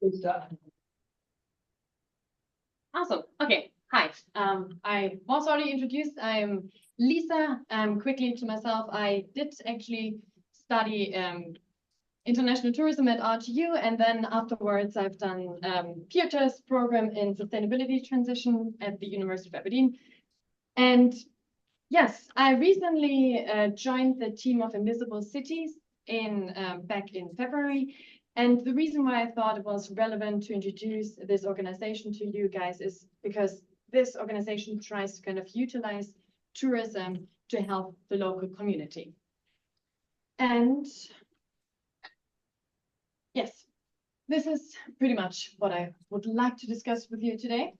Good stuff. Awesome. Okay. Hi. I was already introduced. I'm Lisa. Quickly to myself, I did actually study international tourism at RTU, and then afterwards I've done PhD program in sustainability transition at the University of Aberdeen. And yes, I recently joined the team of Invisible Cities in back in February. And the reason why I thought it was relevant to introduce this organization to you guys is because this organization tries to kind of utilize tourism to help the local community. And yes, this is pretty much what I would like to discuss with you today.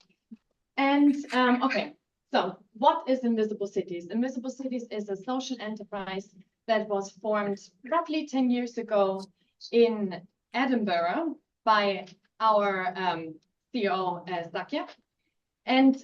And okay, so what is Invisible Cities? Invisible Cities is a social enterprise that was formed roughly 10 years ago in Edinburgh by our CEO, Zakia. And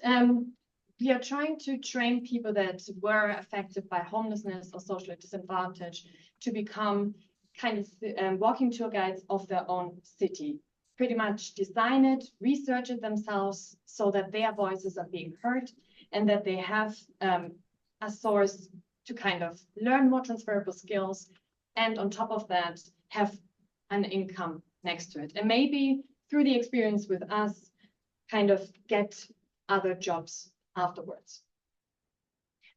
we are trying to train people that were affected by homelessness or social disadvantage to become kind of walking tour guides of their own city. Pretty much design it, research it themselves so that their voices are being heard and that they have a source to kind of learn more transferable skills, and on top of that, have an income next to it. And maybe through the experience with us, kind of get other jobs afterwards.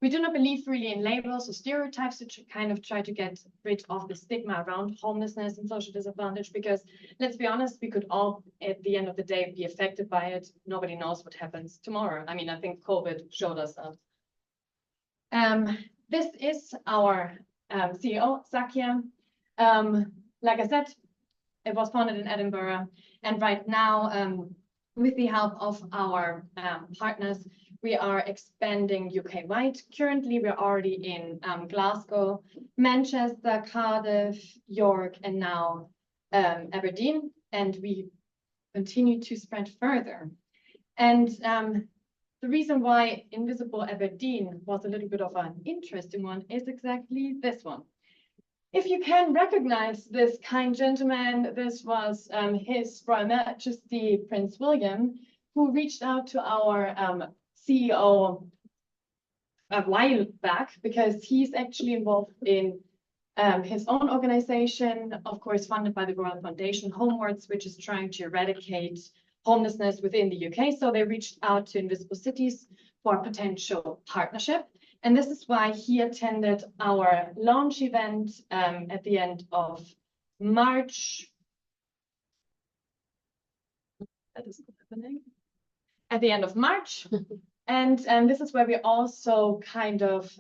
We do not believe really in labels or stereotypes to kind of try to get rid of the stigma around homelessness and social disadvantage, because let's be honest, we could all at the end of the day be affected by it. Nobody knows what happens tomorrow. I mean, I think COVID showed us that. This is our CEO, Zakia. Like I said, it was founded in Edinburgh, and right now, with the help of our partners, we are expanding UK-wide. Currently, we're already in Glasgow, Manchester, Cardiff, York, and now Aberdeen, and we continue to spread further. And the reason why Invisible Aberdeen was a little bit of an interesting one is exactly this one. If you can recognize this kind gentleman, this was His Royal Majesty Prince William, who reached out to our CEO a while back, because he's actually involved in his own organization, of course, funded by the Royal Foundation, Homewards, which is trying to eradicate homelessness within the UK. So they reached out to Invisible Cities for a potential partnership. And this is why he attended our launch event at the end of March. That is happening. At the end of March. And this is where we also kind of,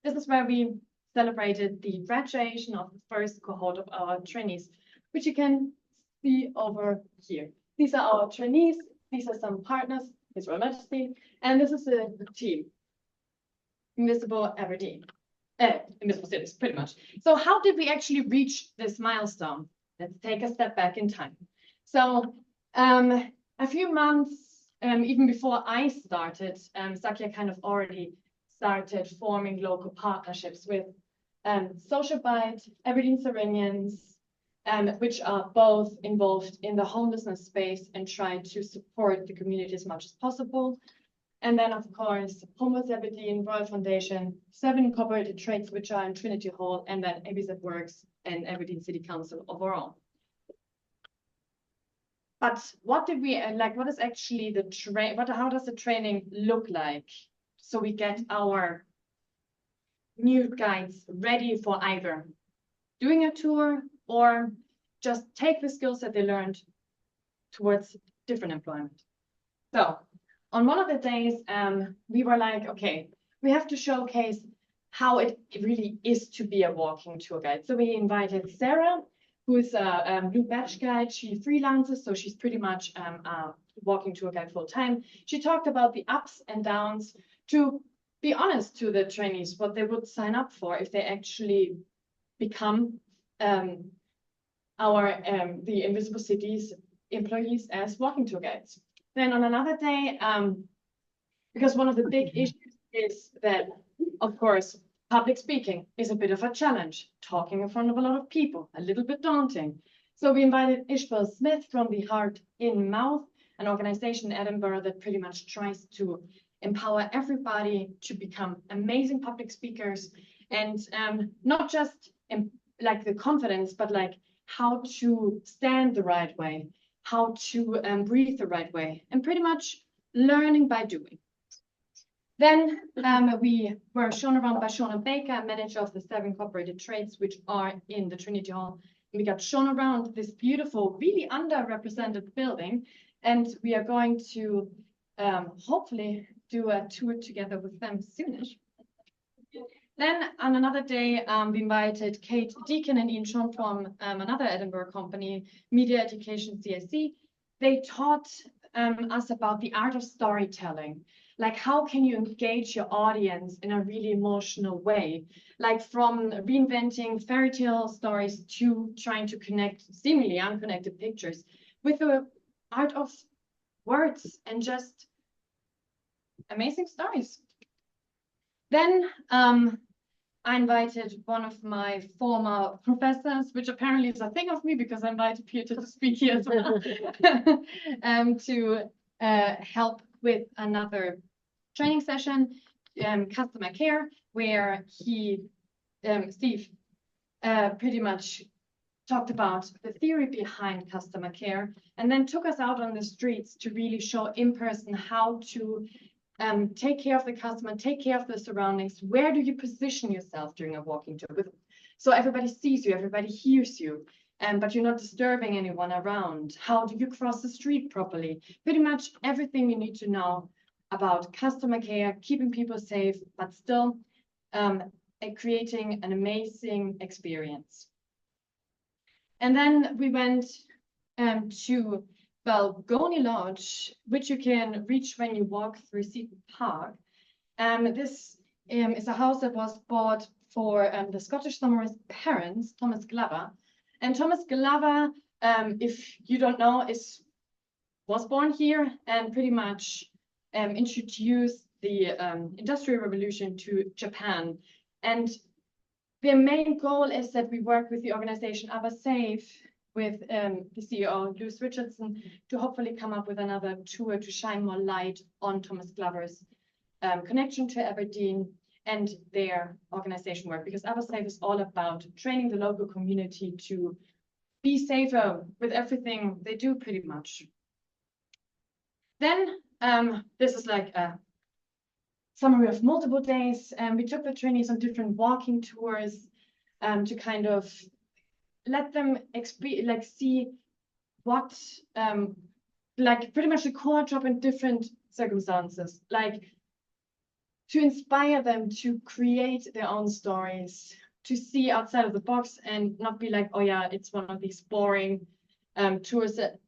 this is where we celebrated the graduation of the first cohort of our trainees, which you can see over here. These are our trainees. These are some partners, His Royal Majesty, and this is the team, Invisible Aberdeen, Invisible Cities, pretty much. So how did we actually reach this milestone? Let's take a step back in time. So a few months, even before I started, Zakia kind of already started forming local partnerships with Social Bite, Aberdeen Serenians, which are both involved in the homelessness space and try to support the community as much as possible. And then, of course, Homeless Aberdeen, Royal Foundation, 7 incorporated trades, which are in Trinity Hall, and then ABZ Works and Aberdeen City Council overall. But what did we like? What is actually the how does the training look like? So we get our new guides ready for either doing a tour or just take the skills that they learned towards different employment. So on one of the days, we were like, okay, we have to showcase how it really is to be a walking tour guide. So we invited Sarah, who is a blue badge guide. She freelances, so she's pretty much a walking tour guide full time. She talked about the ups and downs, to be honest to the trainees, what they would sign up for if they actually become the Invisible Cities employees as walking tour guides. Then on another day, because one of the big issues is that, of course, public speaking is a bit of a challenge. Talking in front of a lot of people, a little bit daunting. So we invited Ishbel Smith from the Heart in Mouth, an organization in Edinburgh that pretty much tries to empower everybody to become amazing public speakers, and not just like the confidence, but like how to stand the right way, how to breathe the right way, and pretty much learning by doing. Then we were shown around by Shona Baker, manager of the 7 incorporated trades, which are in the Trinity Hall. And we got shown around this beautiful, really underrepresented building. And we are going to hopefully do a tour together with them soonish. Then on another day, we invited Kate Deacon and Ian Sean from another Edinburgh company, Media Education CSC. They taught us about the art of storytelling. Like, how can you engage your audience in a really emotional way? Like from reinventing fairy tale stories to trying to connect seemingly unconnected pictures with the art of words and just amazing stories. Then I invited one of my former professors, which apparently is a thing of me because I invited Peter to speak here as well, to help with another training session, customer care, where he, Steve, pretty much talked about the theory behind customer care, and then took us out on the streets to really show in person how to take care of the customer, take care of the surroundings. Where do you position yourself during a walking tour? So everybody sees you, everybody hears you, but you're not disturbing anyone around. How do you cross the street properly? Pretty much everything you need to know about customer care, keeping people safe, but still creating an amazing experience. And then we went to Balgony Lodge, which you can reach when you walk through Seaton Park. This is a house that was bought for the Scottish summerist parents, Thomas Glover. And Thomas Glover, if you don't know, was born here and pretty much introduced the Industrial Revolution to Japan. And their main goal is that we work with the organization ABBA-SAFE, with the CEO, Lewis Richardson, to hopefully come up with another tour to shine more light on Thomas Glover's connection to Aberdeen and their organization work, because ABBA-SAFE is all about training the local community to be safer with everything they do, pretty much. Then this is like a summary of multiple days. We took the trainees on different walking tours to kind of let them see what like pretty much the core job in different circumstances, like to inspire them to create their own stories, to see outside of the box and not be like, oh yeah, it's one of these boring tours that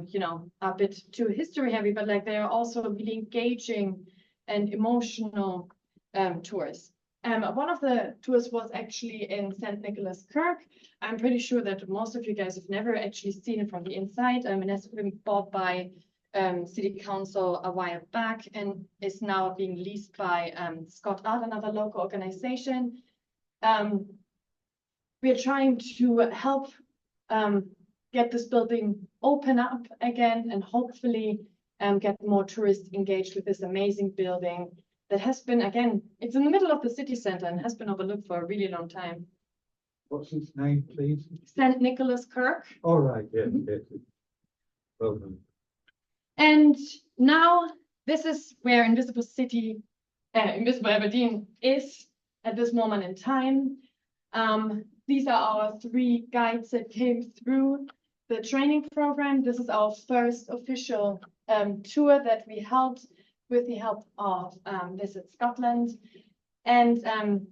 you know, are a bit too history heavy, but like they are also really engaging and emotional tours. One of the tours was actually in St. Nicholas Kirk. I'm pretty sure that most of you guys have never actually seen it from the inside. It has been bought by City Council a while back and is now being leased by Scott Art, another local organization. We are trying to help get this building open up again and hopefully get more tourists engaged with this amazing building that has been, again, it's in the middle of the city center and has been overlooked for a really long time. What's its name, please? St. Nicholas Kirk. All right, yeah, yes. Well done. And now this is where Invisible Aberdeen is at this moment in time. These are our 3 guides that came through the training program. This is our first official tour that we held with the help of Visit Scotland. And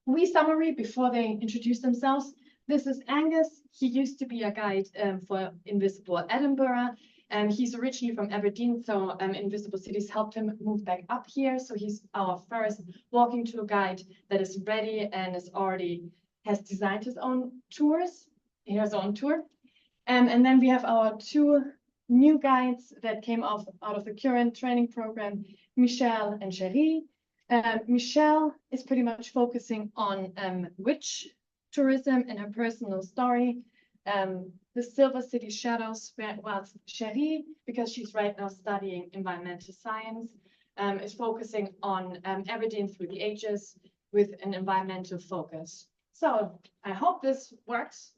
we summary before they introduce themselves. This is Angus. He used to be a guide for Invisible Edinburgh. He's originally from Aberdeen, so Invisible Cities helped him move back up here. So he's our first walking tour guide that is ready and has designed his own tours. He has his own tour. And then we have our 2 new guides that came out of the current training program, Michelle and Cherie. Michelle is pretty much focusing on witch tourism and her personal story. the Silver City Shadows, whilst Cherie, because she's right now studying environmental science, is focusing on Aberdeen through the ages with an environmental focus. So I hope this works.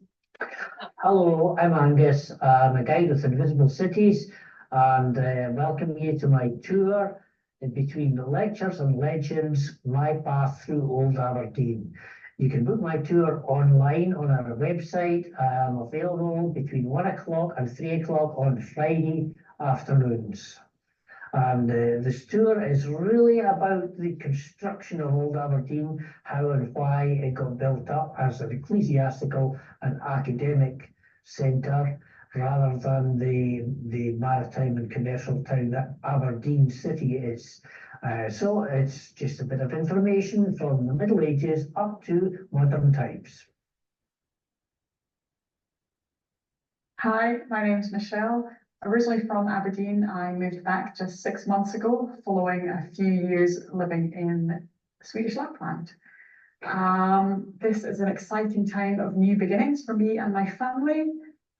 Hello, I'm Angus. I'm a guide with Invisible Cities, and welcome you to my tour in between the lectures and legends, my path through Old Aberdeen. You can book my tour online on our website. I'm available between 1 o'clock and 3 o'clock on Friday afternoons. And this tour is really about the construction of Old Aberdeen, how and why it got built up as an ecclesiastical and academic centre, rather than the maritime and commercial town that Aberdeen City is. So it's just a bit of information from the Middle Ages up to modern times. Hi, my name is Michelle. Originally from Aberdeen, I moved back just 6 months ago, following a few years living in Swedish Lapland. This is an exciting time of new beginnings for me and my family.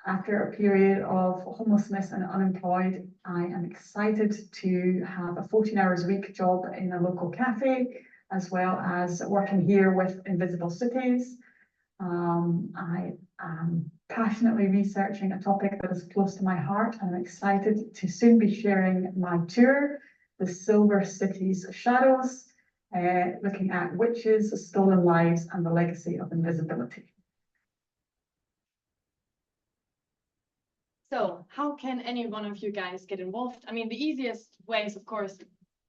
After a period of homelessness and unemployed, I am excited to have a 14 hours a week job in a local cafe, as well as working here with Invisible Cities. I am passionately researching a topic that is close to my heart, and I'm excited to soon be sharing my tour, the Silver Cities Shadows, looking at witches, stolen lives, and the legacy of invisibility. So how can any one of you guys get involved? I mean, the easiest way is, of course,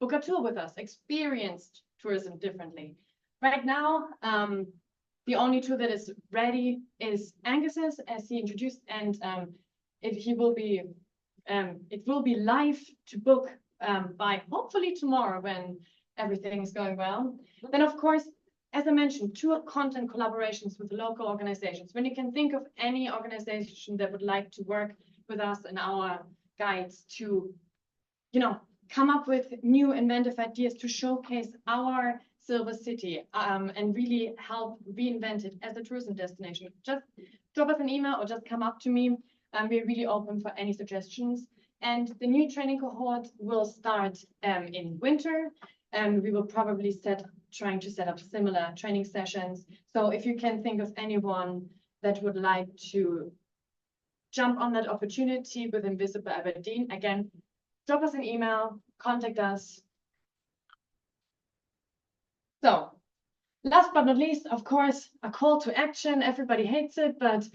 book a tour with us, experience tourism differently. Right now, the only tour that is ready is Angus's, as he introduced, and it will be live to book by hopefully tomorrow when everything is going well. Then, of course, as I mentioned, tour content collaborations with local organizations. When you can think of any organization that would like to work with us and our guides to, come up with new inventive ideas to showcase our Silver City and really help reinvent it as a tourism destination, just drop us an email or just come up to me. We're really open for any suggestions. And the new training cohort will start in winter, and we will probably trying to set up similar training sessions. So if you can think of anyone that would like to jump on that opportunity with Invisible Aberdeen, again, drop us an email, contact us. So last but not least, of course, a call to action. Everybody hates it, but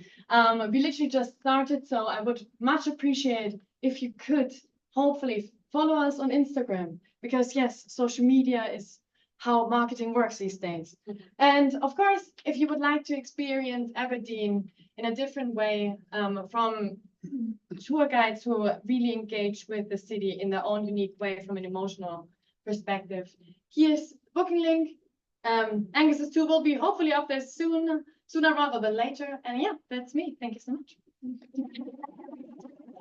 we literally just started. So I would much appreciate if you could hopefully follow us on Instagram, because yes, social media is how marketing works these days. And of course, if you would like to experience Aberdeen in a different way, from tour guides who really engage with the city in their own unique way from an emotional perspective, here's the booking link. Angus's tour will be hopefully up there sooner rather than later. And yeah, that's me. Thank you so much.